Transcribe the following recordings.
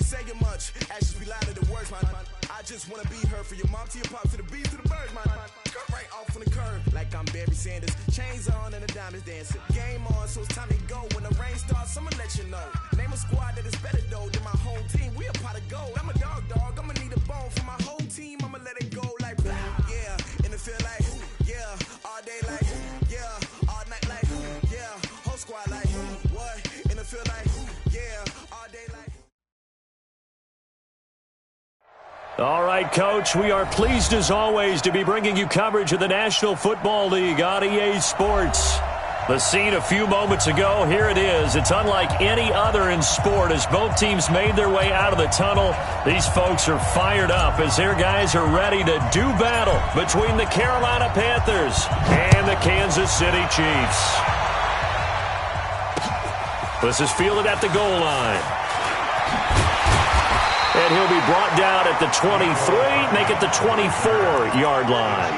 saying much. Actions be louder than words, man. I just wanna be heard for your mom to your pop to the beat to the birds, man. Cut right off on the curb like I'm Barry Sanders. Chains on and the diamonds dancing. Game on, so it's time to go. When the rain starts, I'ma let you know. Name a squad that is better though than my whole team. We a pot of gold. I'm a dog. I'ma need a bone for my whole team. I'ma let it go like blah. Yeah, and it feel like yeah, all day like yeah, all night like yeah, whole squad like what? And it feel like yeah, all day like. All right, Coach, we are pleased as always to be bringing you coverage of the National Football League on EA Sports. The scene a few moments ago, here it is. It's unlike any other in sport as both teams made their way out of the tunnel. These folks are fired up as their guys are ready to do battle between the Carolina Panthers and the Kansas City Chiefs. This is fielded at the goal line. And he'll be brought down at the 23, make it the 24-yard line.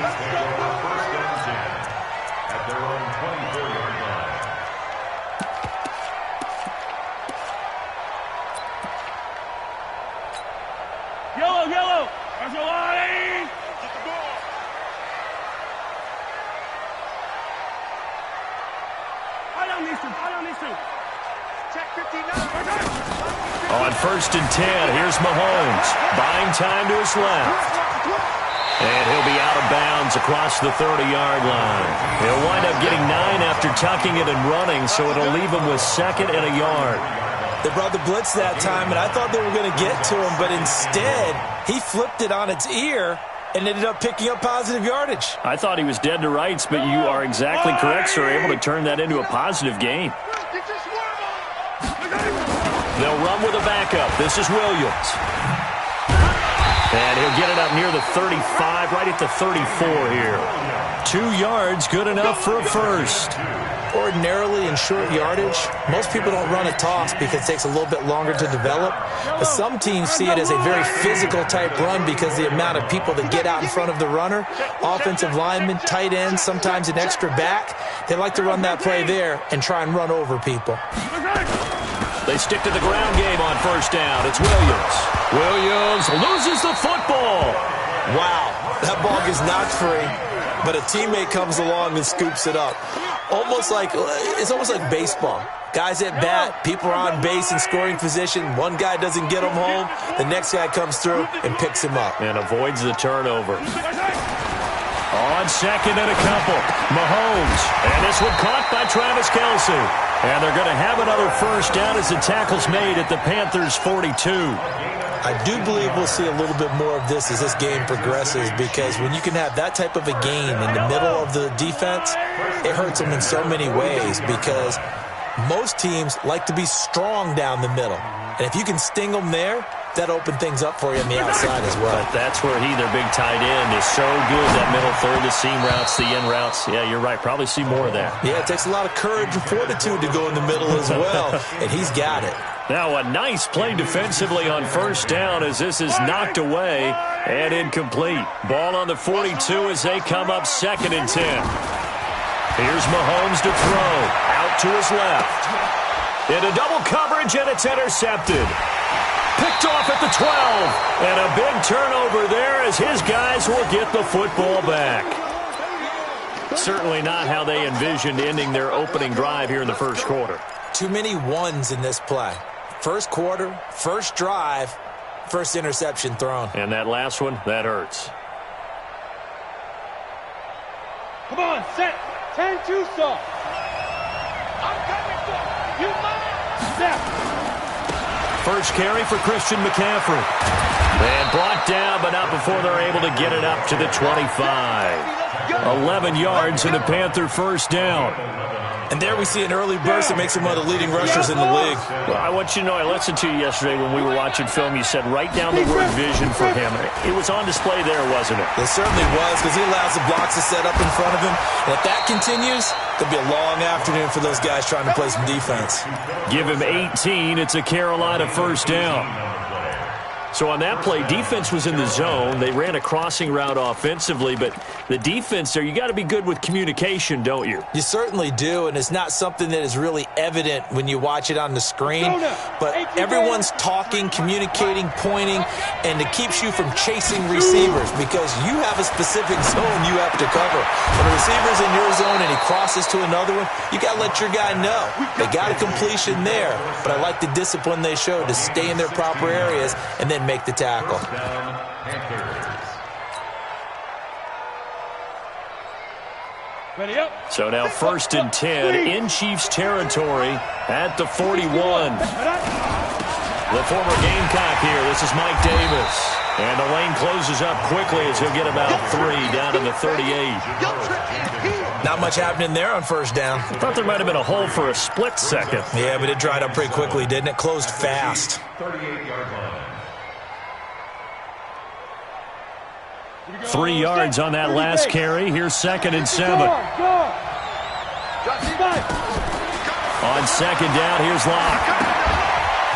Yellow. There's a line. Get the ball. I don't need to. Check 59. On 1st and 10, here's Mahomes. Buying time to his left. And he'll be out of bounds across the 30-yard line. He'll wind up getting 9 after tucking it and running, so it'll leave him with 2nd and a yard. They brought the blitz that time, and I thought they were going to get to him, but instead he flipped it on its ear and ended up picking up positive yardage. I thought he was dead to rights, but you are exactly correct, sir. Able to turn that into a positive gain. They'll run with a backup. This is Williams. And he'll get it up near the 35, right at the 34 here. 2 yards, good enough for a first. Ordinarily in short yardage, most people don't run a toss because it takes a little bit longer to develop. But some teams see it as a very physical type run because the amount of people that get out in front of the runner, offensive linemen, tight ends, sometimes an extra back, they like to run that play there and try and run over people. They stick to the ground game on 1st down. It's Williams. Williams loses the football. Wow, that ball gets knocked free, but a teammate comes along and scoops it up. It's almost like baseball. Guys at bat, people are on base in scoring position. One guy doesn't get him home. The next guy comes through and picks him up. And avoids the turnover. On 2nd and a couple, Mahomes. And this one caught by Travis Kelce. And they're going to have another first down as the tackle's made at the Panthers' 42. I do believe we'll see a little bit more of this as this game progresses because when you can have that type of a gain in the middle of the defense, it hurts them in so many ways because most teams like to be strong down the middle. And if you can sting them there, that opens things up for you on the outside as well. But that's where their big tight end, is so good. That middle third, the seam routes, the in routes. Yeah, you're right. Probably see more of that. Yeah, it takes a lot of courage and fortitude to go in the middle as well, and he's got it. Now a nice play defensively on 1st down as this is knocked away and incomplete. Ball on the 42 as they come up 2nd and 10. Here's Mahomes to throw. Out to his left. Into double coverage, and it's intercepted. Picked off at the 12. And a big turnover there as his guys will get the football back. Certainly not how they envisioned ending their opening drive here in the first quarter. Too many ones in this play. First quarter, first drive, first interception thrown. And that last one, that hurts. Come on, set. 10-2 stop. I'm coming for you. Step. First carry for Christian McCaffrey. And brought down, but not before they're able to get it up to the 25. 11 yards and a Panther first down. And there we see an early burst that makes him one of the leading rushers in the league. Well, I want you to know, I listened to you yesterday when we were watching film. You said write down the word vision for him. It was on display there, wasn't it? It certainly was, because he allows the blocks to set up in front of him. And if that continues, it'll be a long afternoon for those guys trying to play some defense. Give him 18. It's a Carolina first down. So on that play, defense was in the zone. They ran a crossing route offensively, but the defense there, you got to be good with communication, don't you? You certainly do, and it's not something that is really evident when you watch it on the screen, but everyone's talking, communicating, pointing, and it keeps you from chasing receivers because you have a specific zone you have to cover. When a receiver's in your zone and he crosses to another one, you got to let your guy know. They got a completion there, but I like the discipline they showed to stay in their proper areas and then make the tackle. So now 1st and 10 in Chiefs territory at the 41. The former Gamecock here. This is Mike Davis. And the lane closes up quickly as he'll get about 3 down to the 38. Not much happening there on 1st down. I thought there might have been a hole for a split second. Yeah, but it dried up pretty quickly, didn't it? Closed fast. 38-yard line. 3 yards on that last carry. Here's 2nd and 7. On 2nd down, here's Locke.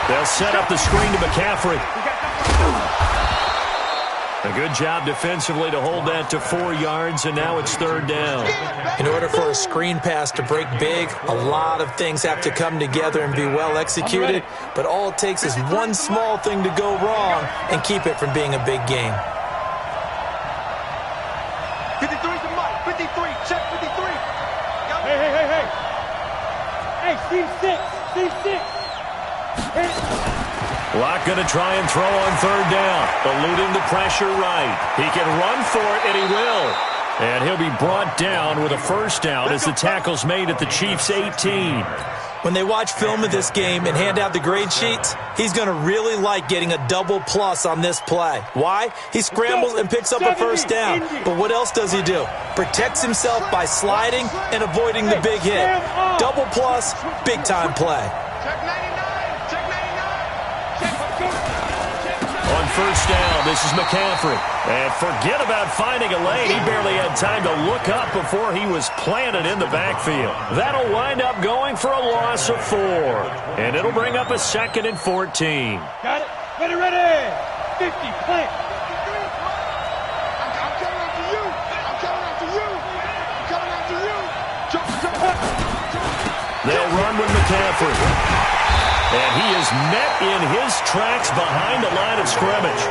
They'll set up the screen to McCaffrey. A good job defensively to hold that to 4 yards, and now it's 3rd down. In order for a screen pass to break big, a lot of things have to come together and be well executed, but all it takes is one small thing to go wrong and keep it from being a big game. 53 to Mike. 53. Check 53. Hey. Hey, C6. Locke going to try and throw on 3rd down. Eluding the pressure right. He can run for it, and he will. And he'll be brought down with a 1st down as the tackle's made at the Chiefs' 18. When they watch film of this game and hand out the grade sheets, he's going to really like getting a double plus on this play. Why? He scrambles and picks up a 1st down. But what else does he do? Protects himself by sliding and avoiding the big hit. Double plus, big-time play. On 1st down, this is McCaffrey. And forget about finding a lane. He barely had time to look up before he was planted in the backfield. That'll wind up going for a loss of 4. And it'll bring up a 2nd and 14. Got it. Ready. 50, plant. I'm coming after you. They'll run with McCaffrey. And he is met in his tracks behind the line of scrimmage.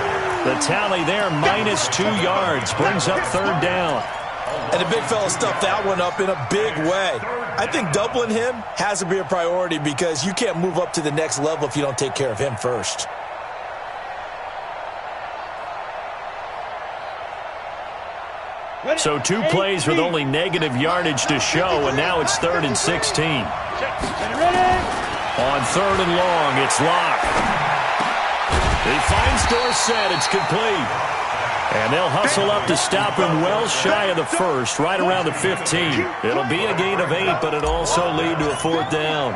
The tally there, minus 2 yards, brings up 3rd down. And the big fella stuffed that one up in a big way. I think doubling him has to be a priority because you can't move up to the next level if you don't take care of him first. So 2 plays with only negative yardage to show, and now it's 3rd and 16. On 3rd and long, it's Locke. He finds Dorsett. It's complete. And they'll hustle up to stop him well shy of the 1st, right around the 15. It'll be a gain of 8, but it'll also lead to a 4th down.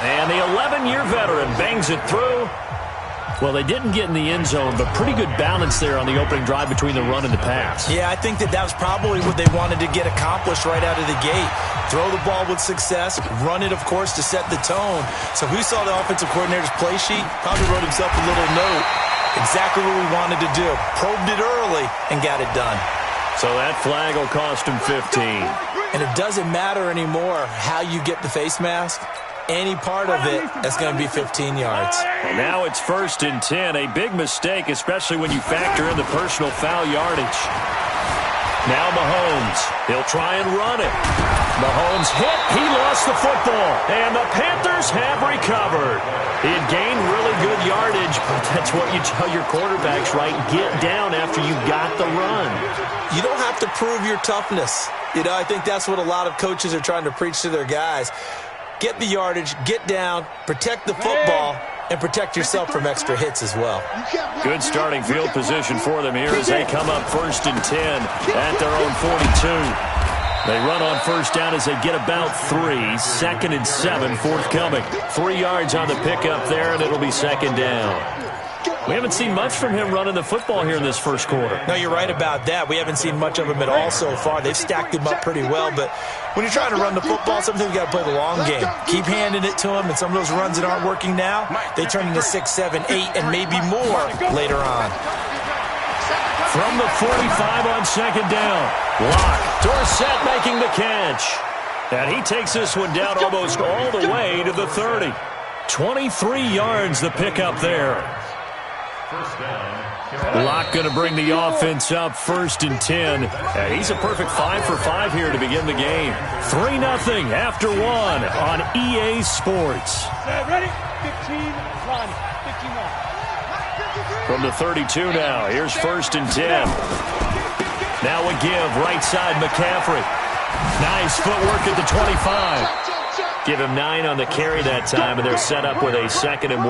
And the 11-year veteran bangs it through. Well, they didn't get in the end zone, but pretty good balance there on the opening drive between the run and the pass. Yeah, I think that was probably what they wanted to get accomplished right out of the gate. Throw the ball with success, run it, of course, to set the tone. So who saw the offensive coordinator's play sheet? Probably wrote himself a little note. Exactly what we wanted to do. Probed it early and got it done. So that flag will cost him 15. And it doesn't matter anymore how you get the face mask. Any part of it, that's going to be 15 yards. Well, now it's 1st and 10. A big mistake, especially when you factor in the personal foul yardage. Now Mahomes. He'll try and run it. Mahomes hit. He lost the football. And the Panthers have recovered. He had gained really good yardage, but that's what you tell your quarterbacks, right? Get down after you got the run. You don't have to prove your toughness. I think that's what a lot of coaches are trying to preach to their guys. Get the yardage, get down, protect the football, and protect yourself from extra hits as well. Good starting field position for them here as they come up 1st and 10 at their own 42. They run on 1st down as they get about 3. 2nd and 7 forthcoming. 3 yards on the pickup there, and it'll be 2nd down. We haven't seen much from him running the football here in this first quarter. No, you're right about that. We haven't seen much of him at all so far. They've stacked him up pretty well, but when you're trying to run the football, sometimes you got to play the long game. Keep handing it to him, and some of those runs that aren't working now, they turn into 6, 7, 8, and maybe more later on. From the 45 on second down. Locke. Dorsett making the catch. And he takes this one down almost all the way to the 30. 23 yards the pickup there. Locke going to bring the offense up 1st and 10. And he's a perfect 5 for 5 here to begin the game. 3-0 after 1 on EA Sports. Ready? 15, run. 15-1. From the 32 now, here's 1st and 10. Now a give, right side McCaffrey. Nice footwork at the 25. Give him 9 on the carry that time, and they're set up with a 2nd and 1.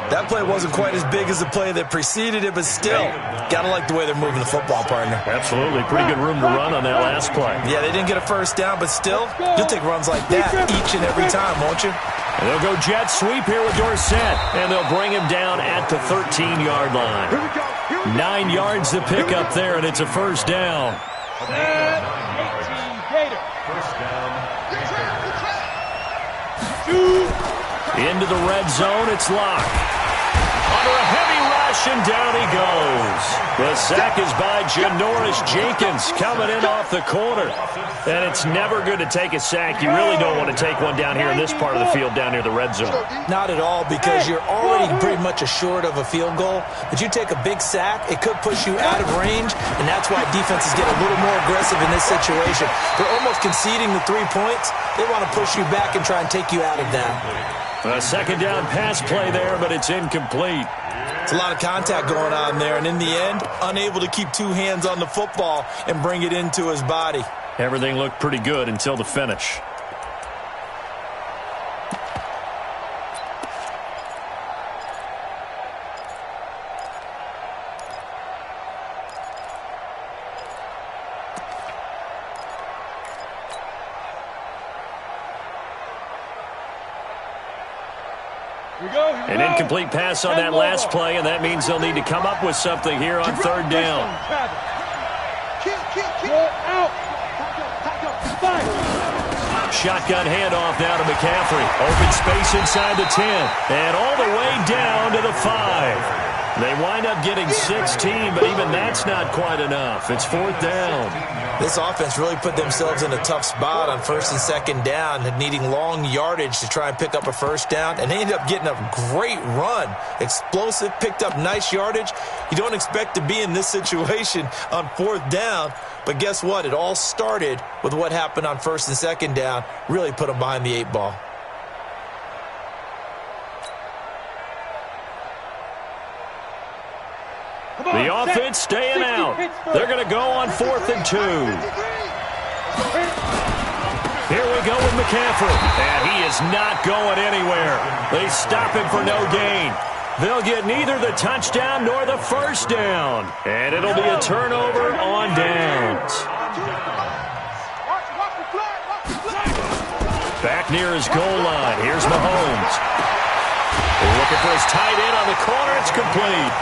That play wasn't quite as big as the play that preceded it, but still, got to like the way they're moving the football, partner. Absolutely. Pretty good room to run on that last play. Yeah, they didn't get a first down, but still, you'll take runs like that each and every time, won't you? And they'll go jet sweep here with Dorsett, and they'll bring him down at the 13-yard line. 9 yards to pick up there, and it's a first down. 18 Gator. Into the red zone, it's Locke. Under a heavy rush, and down he goes. The sack is by Janoris Jenkins coming in off the corner. And it's never good to take a sack. You really don't want to take one down here in this part of the field down near the red zone. Not at all, because you're already pretty much assured of a field goal. But you take a big sack, it could push you out of range, and that's why defenses get a little more aggressive in this situation. They're almost conceding the 3 points. They want to push you back and try and take you out of that. A second down pass play there, but it's incomplete. It's a lot of contact going on there, and in the end, unable to keep 2 hands on the football and bring it into his body. Everything looked pretty good until the finish. An incomplete pass on that last play, and that means they'll need to come up with something here on 3rd down. Shotgun handoff now to McCaffrey. Open space inside the 10. And all the way down to the 5. They wind up getting 16, but even that's not quite enough. It's 4th down. This offense really put themselves in a tough spot on 1st and 2nd down, needing long yardage to try and pick up a first down, and they ended up getting a great run. Explosive, picked up nice yardage. You don't expect to be in this situation on 4th down, but guess what? It all started with what happened on 1st and 2nd down. Really put them behind the 8 ball. The offense staying out. They're going to go on 4th and 2. Here we go with McCaffrey. And he is not going anywhere. They stop him for no gain. They'll get neither the touchdown nor the first down. And it'll be a turnover on downs. Back near his goal line. Here's Mahomes. Looking for his tight end on the corner. It's complete.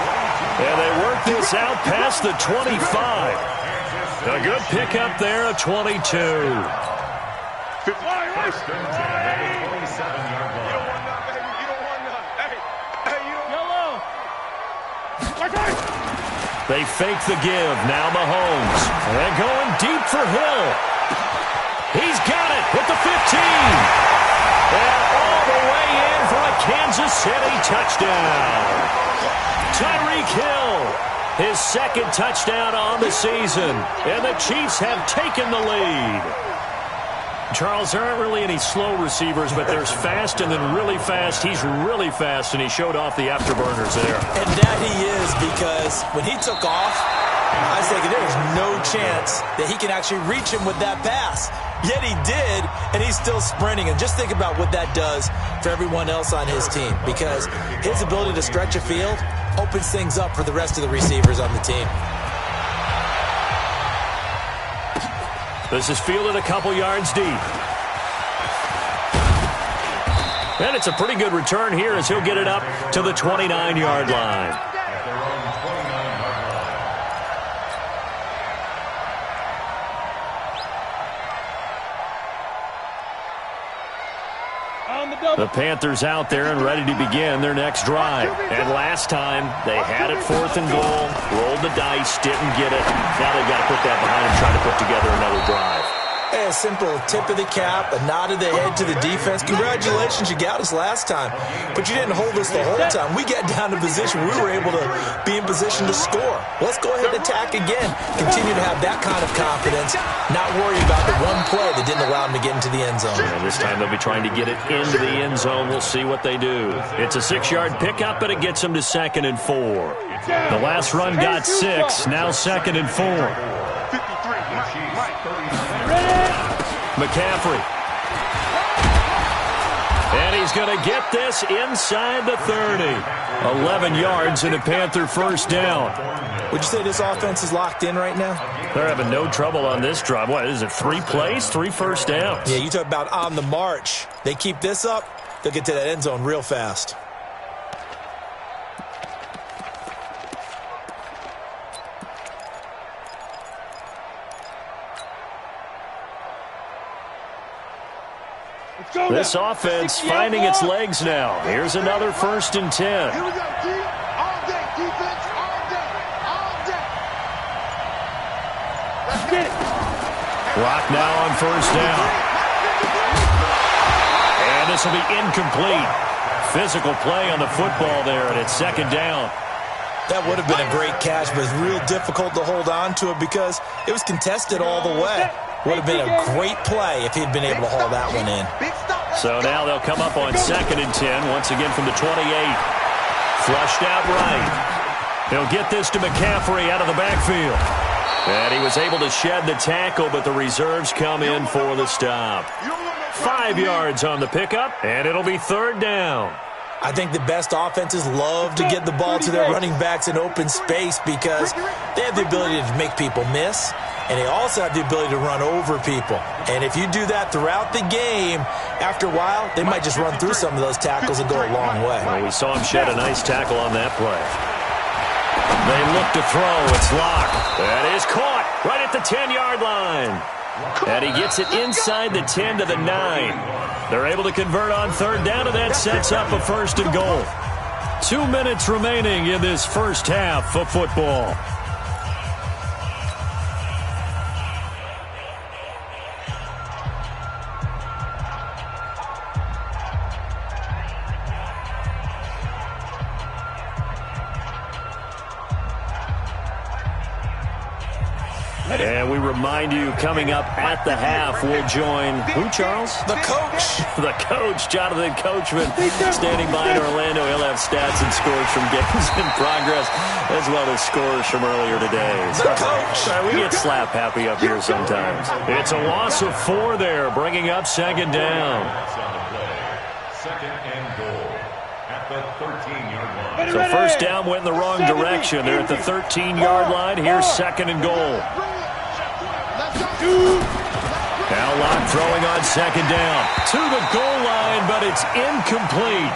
And they work this out past the 25. A good pickup there, a 22. They fake the give. Now Mahomes. And going deep for Hill. He's got it with the 15. And all the way in for a Kansas City touchdown. Tyreek Hill, his 2nd touchdown on the season. And the Chiefs have taken the lead. Charles, there aren't really any slow receivers, but there's fast and then really fast. He's really fast, and he showed off the afterburners there. And that he is, because when he took off, I was thinking there's no chance that he can actually reach him with that pass. Yet he did, and he's still sprinting. And just think about what that does for everyone else on his team, because his ability to stretch a field opens things up for the rest of the receivers on the team. This is fielded a couple yards deep. And it's a pretty good return here as he'll get it up to the 29-yard line. The Panthers out there and ready to begin their next drive. And last time, they had it 4th and goal, rolled the dice, didn't get it. Now they've got to put that behind them, trying to put together another drive. A simple tip of the cap, a nod of the head to the defense. Congratulations, you got us last time. But you didn't hold us the whole time. We got down to position. We were able to be in position to score. Let's go ahead and attack again. Continue to have that kind of confidence. Not worry about the one play that didn't allow them to get into the end zone. And this time they'll be trying to get it into the end zone. We'll see what they do. It's a 6-yard pickup, but it gets them to 2nd and 4. The last run got 6. Now 2nd and 4. McCaffrey. And he's going to get this inside the 30. 11 yards and a Panther first down. Would you say this offense is locked in right now? They're having no trouble on this drive. What is it, 3 plays, 3 first downs? Yeah, you talk about on the march. They keep this up, they'll get to that end zone real fast. This offense finding its legs now. Here's another 1st and 10. Here we go, D. All day, defense, all day, all day. Let's get it. Clock now on 1st down. And this will be incomplete. Physical play on the football there, and it's 2nd down. That would have been a great catch, but it's real difficult to hold on to it because it was contested all the way. Would have been a great play if he'd been able to haul that one in. So now they'll come up on 2nd and 10, once again from the 28. Flushed out right. He'll get this to McCaffrey out of the backfield. And he was able to shed the tackle, but the reserves come in for the stop. 5 yards on the pickup, and it'll be 3rd down. I think the best offenses love to get the ball to their running backs in open space because they have the ability to make people miss, and they also have the ability to run over people. And if you do that throughout the game, after a while, they might just run through some of those tackles and go a long way. Well, we saw him shed a nice tackle on that play. They look to throw. It's locked. That is caught right at the 10-yard line. And he gets it inside the 10 to the 9. They're able to convert on 3rd down, and that sets up a 1st and goal. 2 minutes remaining in this first half of football. And we remind you, coming up at the half, we'll join who, Charles? The coach. The coach, Jonathan Coachman, standing by in Orlando. He'll have stats and scores from games in progress, as well as scores from earlier today. The coach. We get slap happy up here sometimes. It's a loss of 4 there, bringing up 2nd down. 2nd and goal at the 13-yard line. So 1st down went in the wrong direction. They're at the 13-yard line. Here's 2nd and goal. Now Locke throwing on 2nd down. To the goal line, but it's incomplete.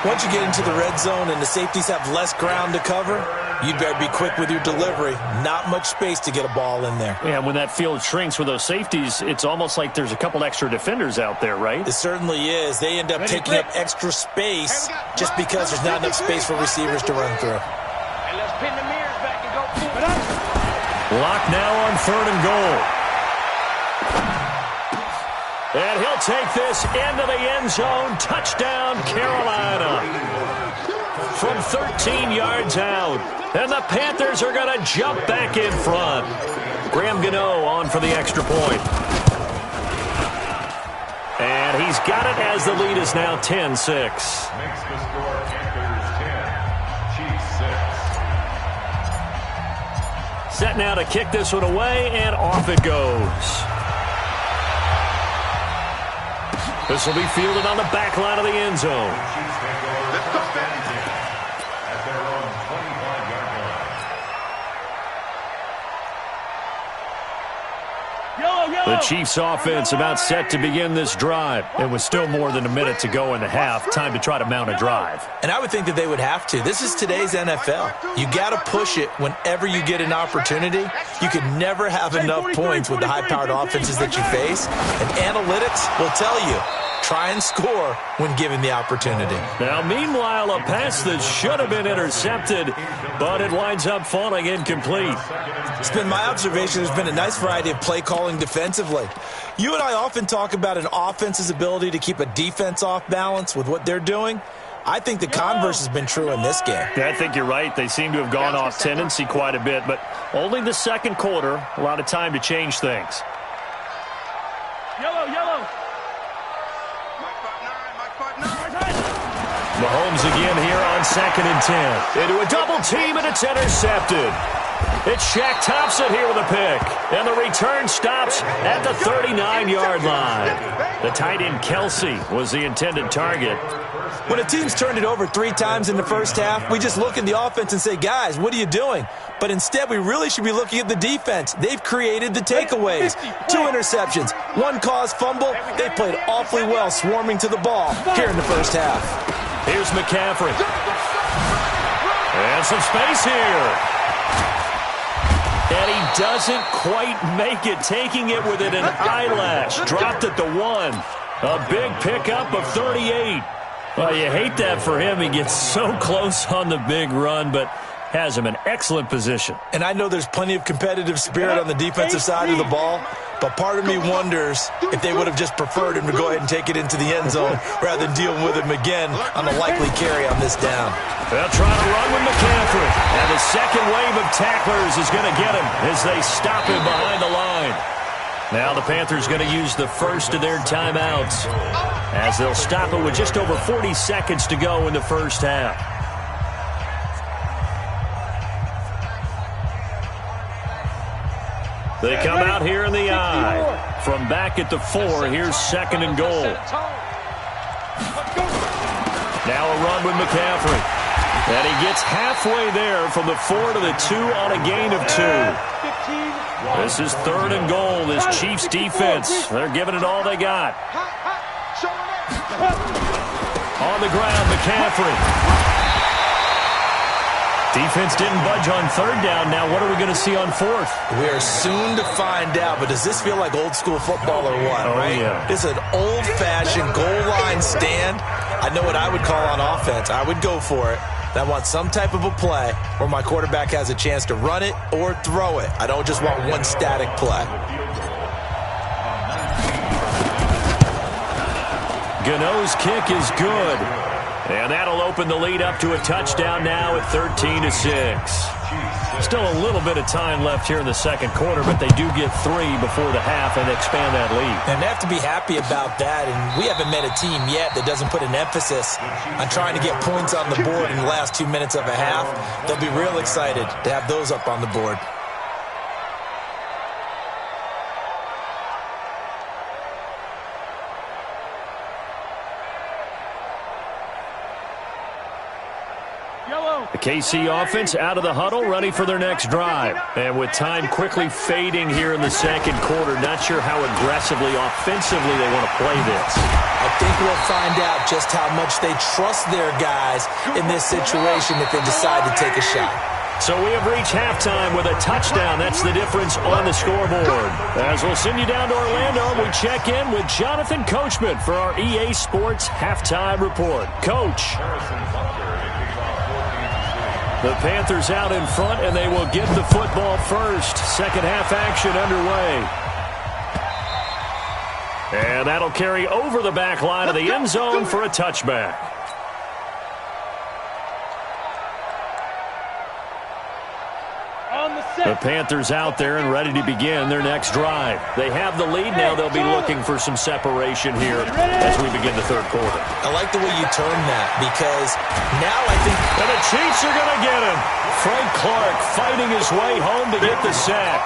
Once you get into the red zone and the safeties have less ground to cover, you'd better be quick with your delivery. Not much space to get a ball in there. Yeah, when that field shrinks with those safeties, it's almost like there's a couple extra defenders out there, right? It certainly is. They end up taking up extra space just because there's not enough space for receivers to run through. And let's pin the mirrors back and go. Locke now on 3rd and goal. And he'll take this into the end zone. Touchdown, Carolina. From 13 yards out. And the Panthers are going to jump back in front. Graham Gano on for the extra point. And he's got it as the lead is now 10-6. Makes the score Panthers 10, Chiefs 6. Set now to kick this one away, and off it goes. This will be fielded on the back line of the end zone. Chiefs take over first and 10 at their own 25-yard line. Yellow, The Chiefs offense about set to begin this drive. It was still more than a minute to go in the half. Time to try to mount a drive. And I would think that they would have to. This is today's NFL. You got to push it whenever you get an opportunity. You can never have enough points with the high-powered offenses that you face. And analytics will tell you, try and score when given the opportunity. Now, meanwhile, a pass that should have been intercepted, but it winds up falling incomplete. It's been my observation there's been a nice variety of play calling defensively. You and I often talk about an offense's ability to keep a defense off balance with what they're doing. I think the converse has been true in this game. Yeah, I think you're right. They seem to have gone off tendency quite a bit, but only the second quarter, a lot of time to change things. Yellow. Mahomes again here on 2nd and 10. Into a double team, and it's intercepted. It's Shaq Thompson here with a pick. And the return stops at the 39-yard line. The tight end Kelsey was the intended target. When a team's turned it over 3 times in the first half, we just look at the offense and say, guys, what are you doing? But instead, we really should be looking at the defense. They've created the takeaways. 2 interceptions, 1 caused fumble. They played awfully well swarming to the ball here in the first half. Here's McCaffrey. And some space here. And he doesn't quite make it, taking it within an eyelash. Dropped at the 1. A big pickup of 38. Well, you hate that for him. He gets so close on the big run, but has him in excellent position. And I know there's plenty of competitive spirit on the defensive side of the ball, but part of me wonders if they would have just preferred him to go ahead and take it into the end zone rather than dealing with him again on a likely carry on this down. They'll try to run with McCaffrey. And the second wave of tacklers is going to get him as they stop him behind the line. Now the Panthers going to use the first of their timeouts as they'll stop it with just over 40 seconds to go in the first half. They come out here in the I. From back at the 4, here's 2nd and goal. Now a run with McCaffrey. And he gets halfway there from the 4 to the 2 on a gain of 2. This is 3rd and goal. This Chiefs defense, they're giving it all they got. On the ground, McCaffrey. Defense didn't budge on 3rd down. Now what are we going to see on 4th? We are soon to find out, but does this feel like old school football or what, right? Yeah. This is an old-fashioned goal line stand. I know what I would call on offense. I would go for it. I want some type of a play where my quarterback has a chance to run it or throw it. I don't just want one static play. Gano's kick is good. And that'll open the lead up to a touchdown now at 13-6. Still a little bit of time left here in the second quarter, but they do get 3 before the half and expand that lead. And they have to be happy about that, and we haven't met a team yet that doesn't put an emphasis on trying to get points on the board in the last 2 minutes of a half. They'll be real excited to have those up on the board. The KC offense out of the huddle, ready for their next drive. And with time quickly fading here in the second quarter, not sure how aggressively, offensively they want to play this. I think we'll find out just how much they trust their guys in this situation if they decide to take a shot. So we have reached halftime with a touchdown. That's the difference on the scoreboard. As we'll send you down to Orlando, we check in with Jonathan Coachman for our EA Sports Halftime Report. Coach. The Panthers out in front, and they will get the football first. Second half action underway. And that'll carry over the back line of the end zone for a touchback. The Panthers out there and ready to begin their next drive. They have the lead. Now they'll be looking for some separation here as we begin the third quarter. I like the way you turned that because now I think... And the Chiefs are going to get him. Frank Clark fighting his way home to get the sack.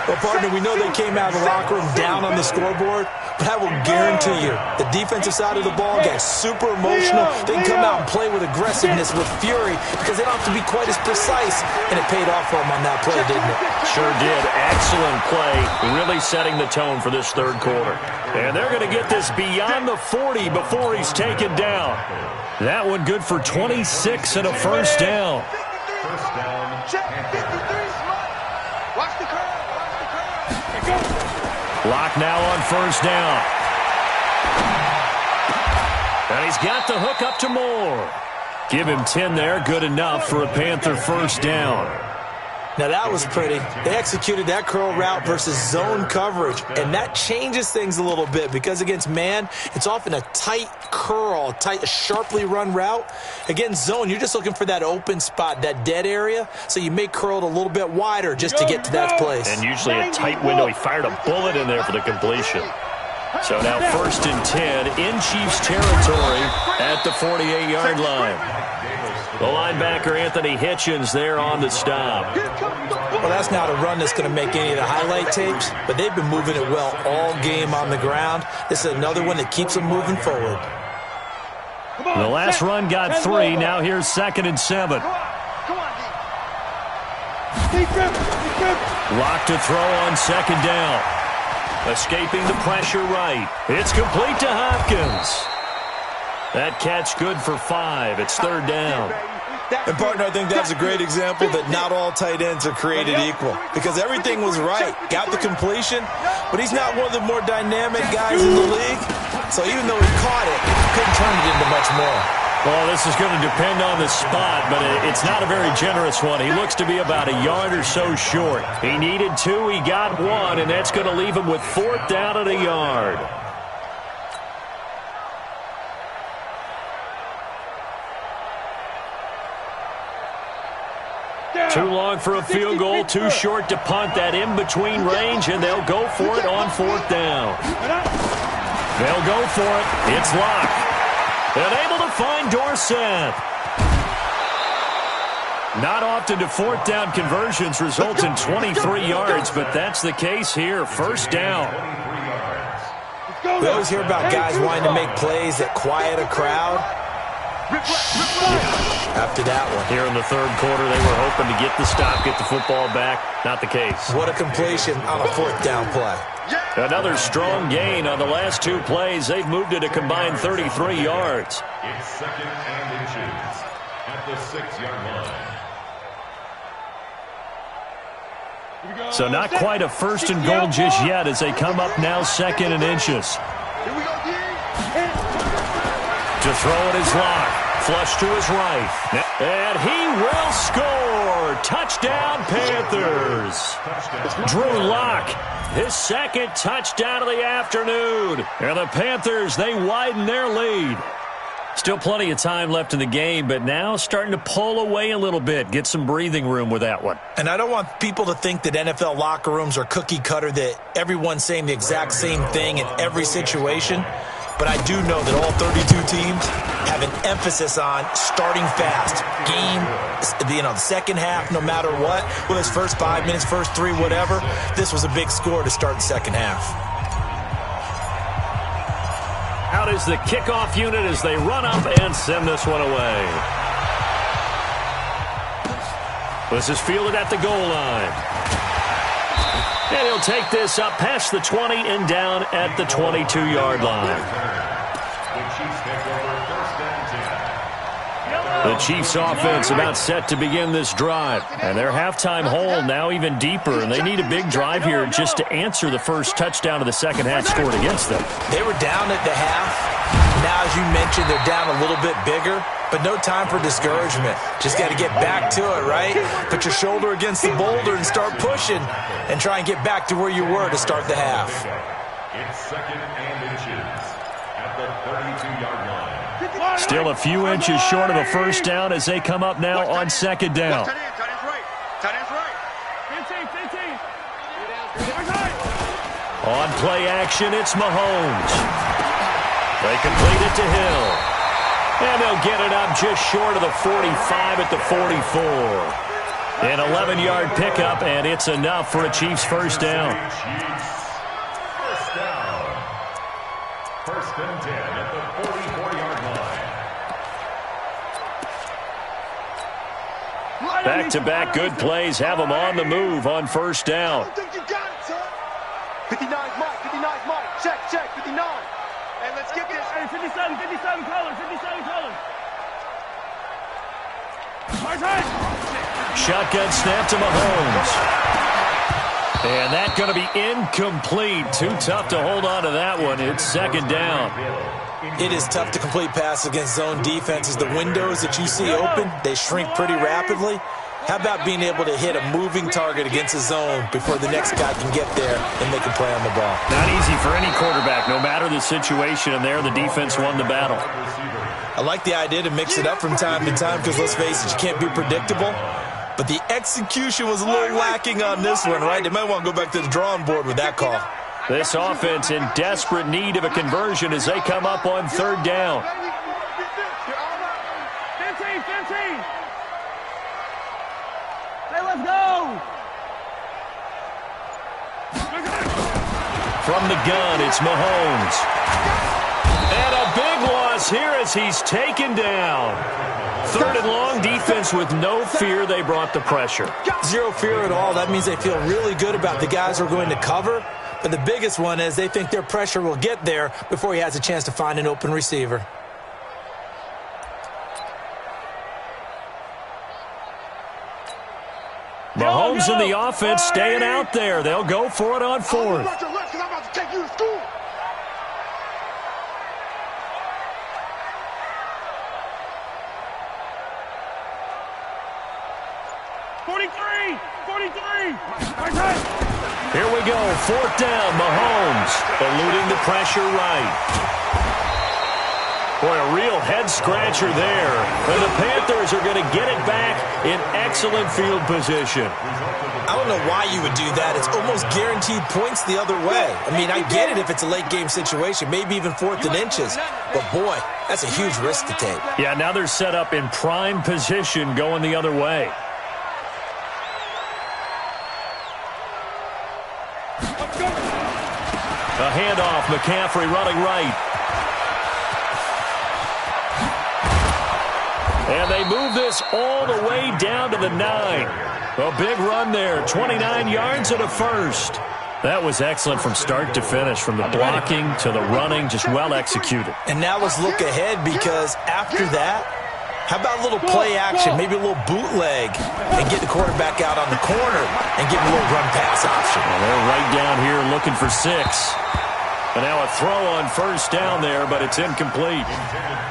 Well, partner, we know they came out of the locker room down on the scoreboard, but I will guarantee you the defensive side of the ball gets super emotional. They can come out and play with aggressiveness, with fury, because they don't have to be quite as precise, and it paid off for them on that play, didn't didn't it? Sure did. Excellent play, really setting the tone for this third quarter. And they're going to get this beyond the 40 before he's taken down. That one good for 26 and a first down. First down. Check 53. Watch the curve. Watch the curve. Lock now on first down. And he's got the hook up to Moore. Give him 10 there. Good enough for a Panther first down. Now, that was pretty. They executed that curl route versus zone coverage, and that changes things a little bit because against man, it's often a tight curl, tight, sharply run route. Against zone, you're just looking for that open spot, that dead area, so you may curl it a little bit wider just to get to that place. And usually a tight window. He fired a bullet in there for the completion. So now first and 10 in Chiefs territory at the 48-yard line. The linebacker, Anthony Hitchens, there on the stop. Well, that's not a run that's going to make any of the highlight tapes, but they've been moving it well all game on the ground. This is another one that keeps them moving forward. The last run got 3. Now here's 2nd and 7. Lock to throw on 2nd down. Escaping the pressure right. It's complete to Hopkins. That catch good for 5. It's 3rd down. And, partner, I think that's a great example that not all tight ends are created equal because everything was right. Got the completion, but he's not one of the more dynamic guys in the league. So even though he caught it, he couldn't turn it into much more. Well, this is going to depend on the spot, but it's not a very generous one. He looks to be about a yard or so short. He needed 2, he got 1, and that's going to leave him with 4th down at a yard. Too long for a field goal, too short to punt. That in-between range, and they'll go for it on 4th down. They'll go for it. It's Locke. And able to find Dorsett. Not often do 4th down conversions result in 23 yards, but that's the case here. First down. We always hear about guys wanting to make plays that quiet a crowd. After that one. Here in the third quarter, they were hoping to get the stop, get the football back. Not the case. What a completion on a 4th down play. Another strong gain on the last 2 plays. They've moved it a combined 33 yards. It's 2nd and inches at the 6-yard line. So not quite a 1st and goal just yet as they come up now 2nd and inches. To throw it is Locke. Flush to his right. And he will score. Touchdown, Panthers. Drew Locke, his 2nd touchdown of the afternoon. And the Panthers, they widen their lead. Still plenty of time left in the game, but now starting to pull away a little bit. Get some breathing room with that one. And I don't want people to think that NFL locker rooms are cookie cutter, that everyone's saying the exact same thing in every situation. But I do know that all 32 teams have an emphasis on starting fast. Game, the second half, no matter what. Whether it's first 5 minutes, first 3, whatever. This was a big score to start the second half. Out is the kickoff unit as they run up and send this one away. This is fielded at the goal line. And he'll take this up past the 20 and down at the 22-yard line. The Chiefs offense about set to begin this drive. And their halftime hole now even deeper. And they need a big drive here just to answer the first touchdown of the second half scored against them. They were down at the half. Now, as you mentioned, they're down a little bit bigger. But no time for discouragement. Just got to get back to it, right? Put your shoulder against the boulder and start pushing. And try and get back to where you were to start the half. It's 2nd and inches at the 32-yard line. Still a few inches short of a first down as they come up now on 2nd down. On play action, it's Mahomes. They complete it to Hill. And they'll get it up just short of the 45 at the 44. An 11-yard pickup, and it's enough for a Chiefs first down. First down. 1st and 10 at the 44-yard line. Back-to-back good plays have them on the move on first down. I don't think you got it, son. 59's Mike. 59's Mike. Check. 59. Hey, let's get this. Hey, 57 colors. Shotgun snap to Mahomes. And that's going to be incomplete. Too tough to hold on to that one. It's second down. It is tough to complete passes against zone defenses. The windows that you see open, they shrink pretty rapidly. How about being able to hit a moving target against a zone before the next guy can get there and make a play on the ball? Not easy for any quarterback, no matter the situation. And there, the defense won the battle. I like the idea to mix it up from time to time because, let's face it, you can't be predictable. But the execution was a little lacking on this one, right? They might want to go back to the drawing board with that call. This offense in desperate need of a conversion as they come up on third down. 15. Hey, let's go. From the gun, it's Mahomes. And a big loss here as he's taken down. Third and long, defense with no fear. They brought the pressure. Zero fear at all. That means they feel really good about the guys who are going to cover. But the biggest one is they think their pressure will get there before he has a chance to find an open receiver. Mahomes and the offense staying out there. They'll go for it on fourth. I'm about to take you to school. 43. Here we go. Fourth down. Mahomes eluding the pressure right. Boy, a real head-scratcher there. And the Panthers are going to get it back in excellent field position. I don't know why you would do that. It's almost guaranteed points the other way. I mean, I get it if it's a late-game situation, maybe even fourth and inches. But, boy, that's a huge risk to take. Yeah, now they're set up in prime position going the other way. A handoff, McCaffrey running right. And they move this all the way down to the 9. A big run there, 29 yards and a first. That was excellent from start to finish, from the blocking to the running, just well executed. And now let's look ahead, because after that, how about a little play action, maybe a little bootleg, and get the quarterback out on the corner and give him a little run-pass option. Well, they're right down here looking for 6. And now a throw on first down there, but it's incomplete.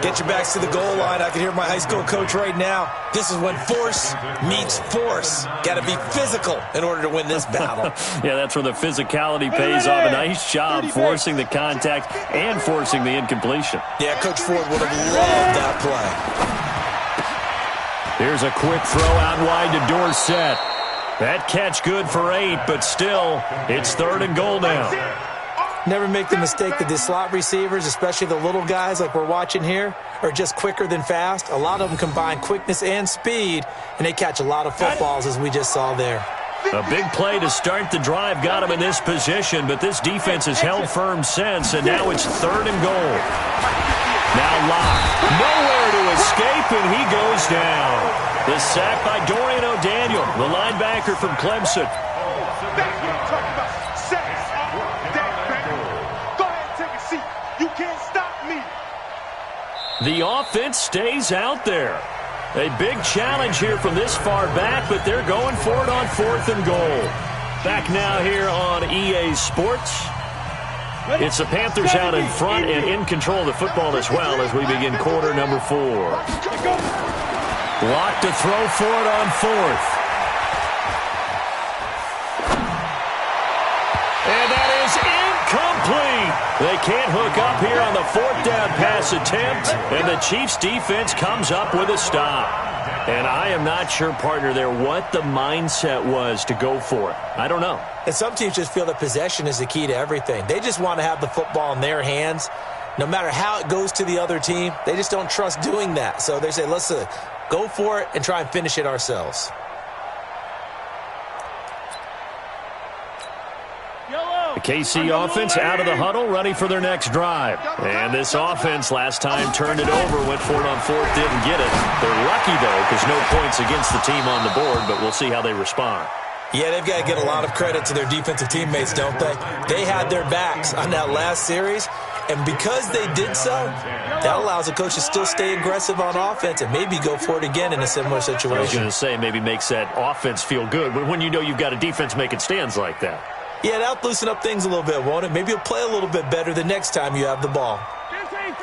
Get your backs to the goal line. I can hear my high school coach right now. This is when force meets force. Got to be physical in order to win this battle. Yeah, that's where the physicality pays off. A nice job forcing the contact and forcing the incompletion. Yeah, Coach Ford would have loved that play. Here's a quick throw out wide to Dorsett. That catch good for 8, but still, it's third and goal now. Never make the mistake that the slot receivers, especially the little guys like we're watching here, are just quicker than fast. A lot of them combine quickness and speed, and they catch a lot of footballs, as we just saw there. A big play to start the drive got him in this position, but this defense has held firm since, and now it's third and goal. Now Locke, nowhere to escape, and he goes down. The sack by Dorian O'Daniel, the linebacker from Clemson. The offense stays out there. A big challenge here from this far back, but they're going for it on fourth and goal. Back now here on EA Sports. It's the Panthers out in front and in control of the football as well as we begin quarter number 4. Locked to throw for it on fourth. And that is incomplete. They can't hook up here on the fourth down pass attempt, and the Chiefs defense comes up with a stop. And I am not sure, partner, there what the mindset was to go for it. I don't know. And some teams just feel that possession is the key to everything. They just want to have the football in their hands. No matter how it goes to the other team, they just don't trust doing that. So they say, let's go for it and try and finish it ourselves. The KC offense out of the huddle, ready for their next drive. And this offense last time turned it over, went for it on fourth, didn't get it. They're lucky, though, because no points against the team on the board, but we'll see how they respond. Yeah, they've got to get a lot of credit to their defensive teammates, don't they? They had their backs on that last series, and because they did so, that allows the coach to still stay aggressive on offense and maybe go for it again in a similar situation. I was going to say, maybe makes that offense feel good, but when you know you've got a defense making stands like that. Yeah, that'll loosen up things a little bit, won't it? Maybe you'll play a little bit better the next time you have the ball. 15.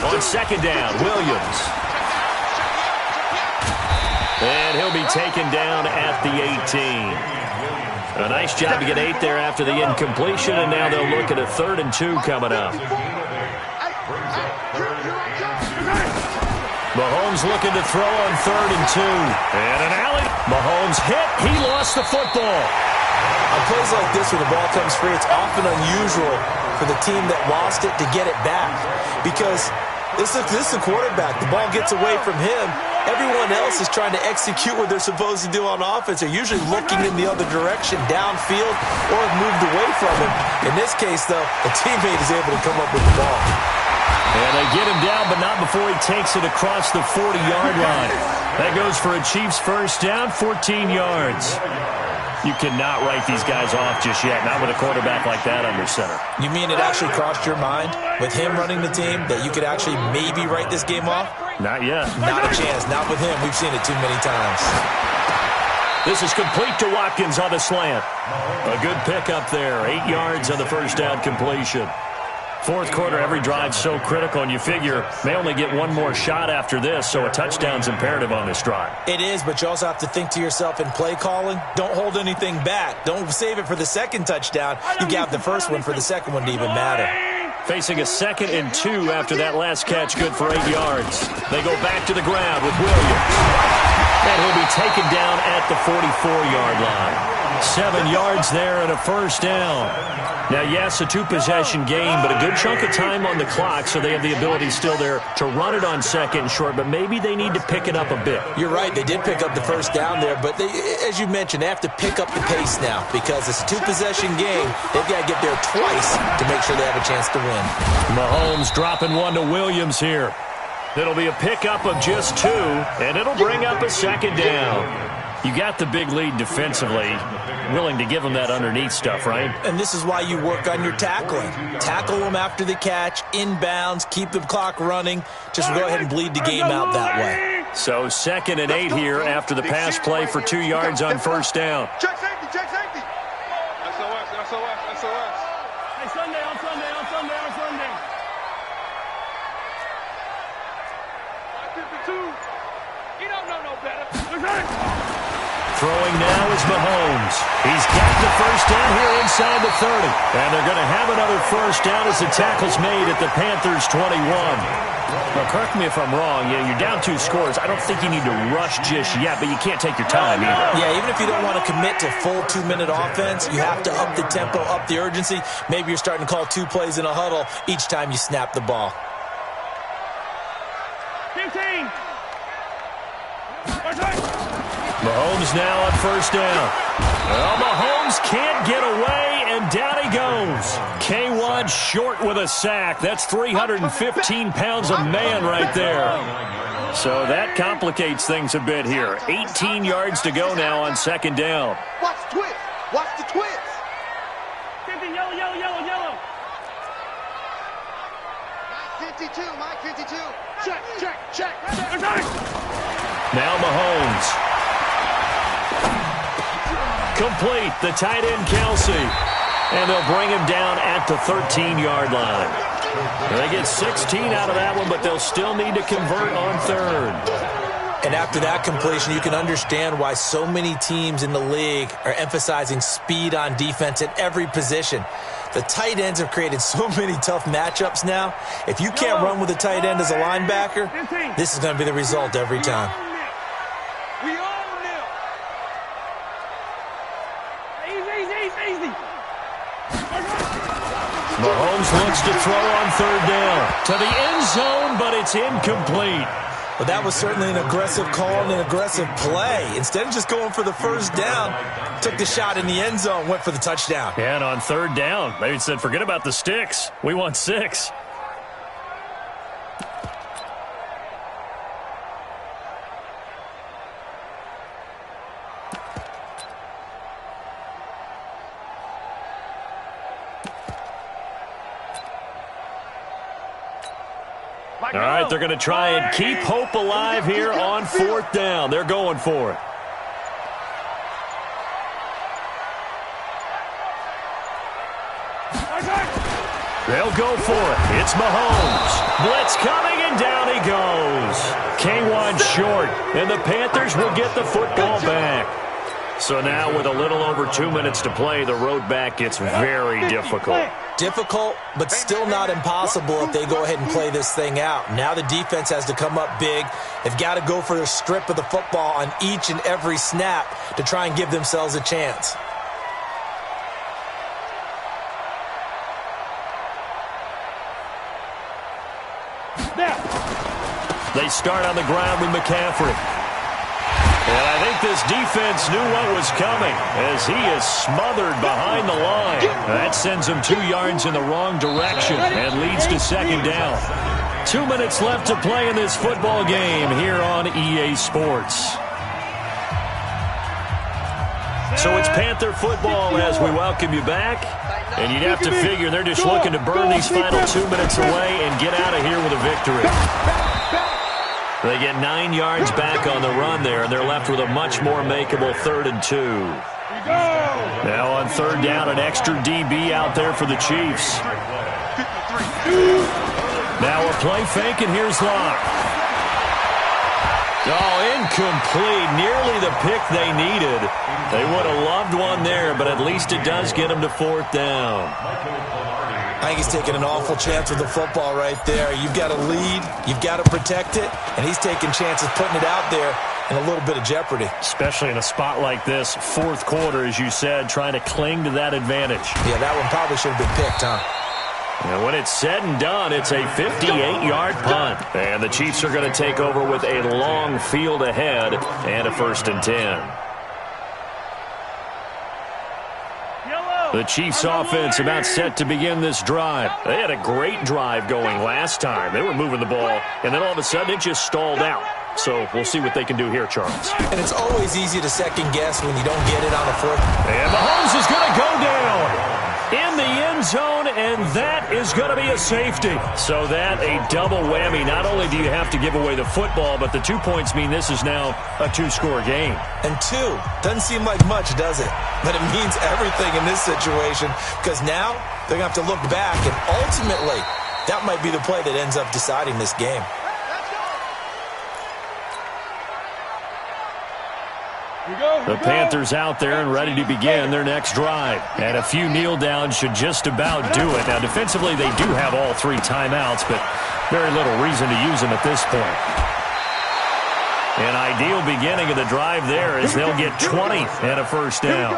On second down, Williams. And he'll be taken down at the 18. A nice job to get 8 there after the incompletion, and now they'll look at a 3rd and 2 coming up. Mahomes looking to throw on 3rd and 2. And an alley. Mahomes hit. He lost the football. On plays like this where the ball comes free, it's often unusual for the team that lost it to get it back. Because this is a quarterback. The ball gets away from him. Everyone else is trying to execute what they're supposed to do on offense. They're usually looking in the other direction, downfield, or have moved away from him. In this case, though, the teammate is able to come up with the ball. And they get him down, but not before he takes it across the 40-yard line. That goes for a Chiefs first down, 14 yards. You cannot write these guys off just yet, not with a quarterback like that under center. You mean it actually crossed your mind with him running the team that you could actually maybe write this game off? Not yet. Not a chance. Not with him. We've seen it too many times. This is complete to Watkins on the slant. A good pickup there. 8 yards on the first down completion. Fourth quarter, every drive's so critical, and you figure they only get one more shot after this, so a touchdown's imperative on this drive. It is, but you also have to think to yourself in play calling, don't hold anything back. Don't save it for the second touchdown. You got the first one for the second one to even matter. Facing a 2nd and 2 after that last catch, good for 8 yards. They go back to the ground with Williams. And he'll be taken down at the 44-yard line. 7 yards there and a first down. Now, yes, a 2-possession game, but a good chunk of time on the clock, so they have the ability still there to run it on 2nd and short, but maybe they need to pick it up a bit. You're right. They did pick up the first down there, but they, as you mentioned, they have to pick up the pace now because it's a 2-possession game. They've got to get there twice to make sure they have a chance to win. Mahomes dropping one to Williams here. It'll be a pickup of just 2, and it'll bring up a 2nd down. You got the big lead defensively, willing to give them that underneath stuff, right? And this is why you work on your tackling. Tackle them after the catch, inbounds, keep the clock running. Just go ahead and bleed the game out that way. So 2nd and 8 here after the pass play for 2 yards on first down. Check safety, check safety. SOS. Hey, Sunday. He don't know no better. Throwing now is Mahomes. He's got the first down here inside the 30. And they're going to have another first down as the tackle's made at the Panthers' 21. Now, correct me if I'm wrong. Yeah, you're down 2 scores. I don't think you need to rush just yet, but you can't take your time either. Yeah, even if you don't want to commit to full 2-minute offense, you have to up the tempo, up the urgency. Maybe you're starting to call 2 plays in a huddle each time you snap the ball. 15. Mahomes now on first down. Well, Mahomes can't get away, and down he goes. K1 short with a sack. That's 315 pounds of man right there. So that complicates things a bit here. 18 yards to go now on 2nd down. Watch the twist. Watch the twist. 50, yellow. 52, Mike 52. Check. Now Mahomes. Complete, the tight end, Kelsey. And they'll bring him down at the 13-yard line. They get 16 out of that one, but they'll still need to convert on 3rd. And after that completion, you can understand why so many teams in the league are emphasizing speed on defense at every position. The tight ends have created so many tough matchups now. If you can't run with a tight end as a linebacker, this is going to be the result every time. Easy. Mahomes looks to throw on 3rd down. To the end zone, but it's incomplete. Well, that was certainly an aggressive call and an aggressive play. Instead of just going for the first down, took the shot in the end zone, went for the touchdown. And on third down, they said, forget about the sticks. We want 6. All right, they're going to try and keep hope alive here on fourth down. They're going for it. They'll go for it. It's Mahomes. Blitz coming, and down he goes. K1 short, and the Panthers will get the football back. So now with a little over 2 minutes to play, the road back gets very difficult. Difficult, but still not impossible if they go ahead and play this thing out. Now the defense has to come up big. They've got to go for the strip of the football on each and every snap to try and give themselves a chance. They start on the ground with McCaffrey. And I think this defense knew what was coming as he is smothered behind the line. That sends him 2 yards in the wrong direction and leads to second down. 2 minutes left to play in this football game here on EA Sports. So it's Panther football as we welcome you back. And you'd have to figure they're just looking to burn these final 2 minutes away and get out of here with a victory. They get 9 yards back on the run there, and they're left with a much more makeable 3rd and 2. Now on third down, an extra DB out there for the Chiefs. Now a play fake, and here's Locke. Oh, incomplete. Nearly the pick they needed. They would have loved one there, but at least it does get them to fourth down. I think he's taking an awful chance with the football right there. You've got to lead, you've got to protect it, and he's taking chances putting it out there in a little bit of jeopardy. Especially in a spot like this, fourth quarter, as you said, trying to cling to that advantage. Yeah, that one probably should have been picked, huh? And when it's said and done, it's a 58-yard punt. And the Chiefs are going to take over with a long field ahead and a 1st and 10. The Chiefs offense about set to begin this drive. They had a great drive going last time. They were moving the ball, and then all of a sudden it just stalled out. So we'll see what they can do here, Charles. And it's always easy to second guess when you don't get it on a fourth. And Mahomes is going to go down in the end zone, and that is going to be a safety. So that a double whammy. Not only do you have to give away the football, but the 2 points mean this is now a 2-score game. And 2 doesn't seem like much, does it? But it means everything in this situation, because now they're going to have to look back, and ultimately that might be the play that ends up deciding this game. The Panthers out there and ready to begin their next drive. And a few kneel downs should just about do it. Now, defensively, they do have all 3 timeouts, but very little reason to use them at this point. An ideal beginning of the drive there as they'll get 20 and a first down.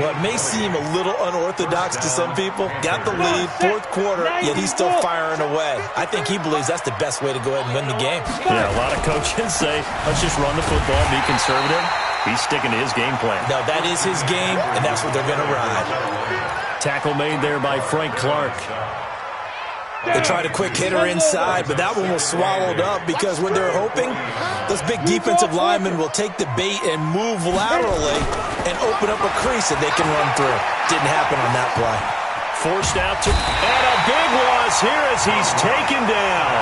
Well, it may seem a little unorthodox to some people. Got the lead, fourth quarter, yet he's still firing away. I think he believes that's the best way to go ahead and win the game. Yeah, a lot of coaches say, let's just run the football, be conservative. He's sticking to his game plan. No, that is his game, and that's what they're going to ride. Tackle made there by Frank Clark. They tried a quick hitter inside, but that one was swallowed up because what they're hoping, those big defensive linemen will take the bait and move laterally and open up a crease that they can run through. Didn't happen on that play. Forced out to, and a big loss here as he's taken down.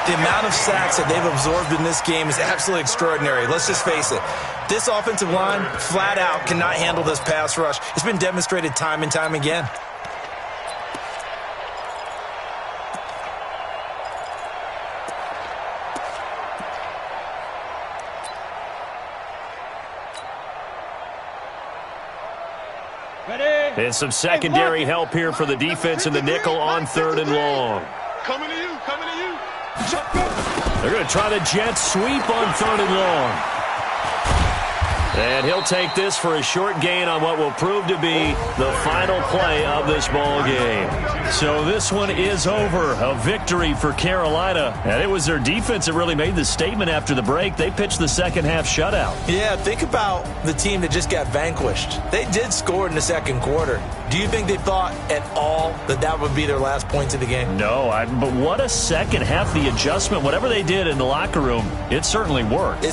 The amount of sacks that they've absorbed in this game is absolutely extraordinary. Let's just face it. This offensive line, flat out, cannot handle this pass rush. It's been demonstrated time and time again. And some secondary help here for the defense in the nickel on 3rd and long. Coming to you, coming to you. They're going to try the jet sweep on 3rd and long. And he'll take this for a short gain on what will prove to be the final play of this ball game. So this one is over. A victory for Carolina. And it was their defense that really made the statement after the break. They pitched the second half shutout. Yeah, think about the team that just got vanquished. They did score in the second quarter. Do you think they thought at all that that would be their last points of the game? No, but what a second half. The adjustment, whatever they did in the locker room, it certainly worked.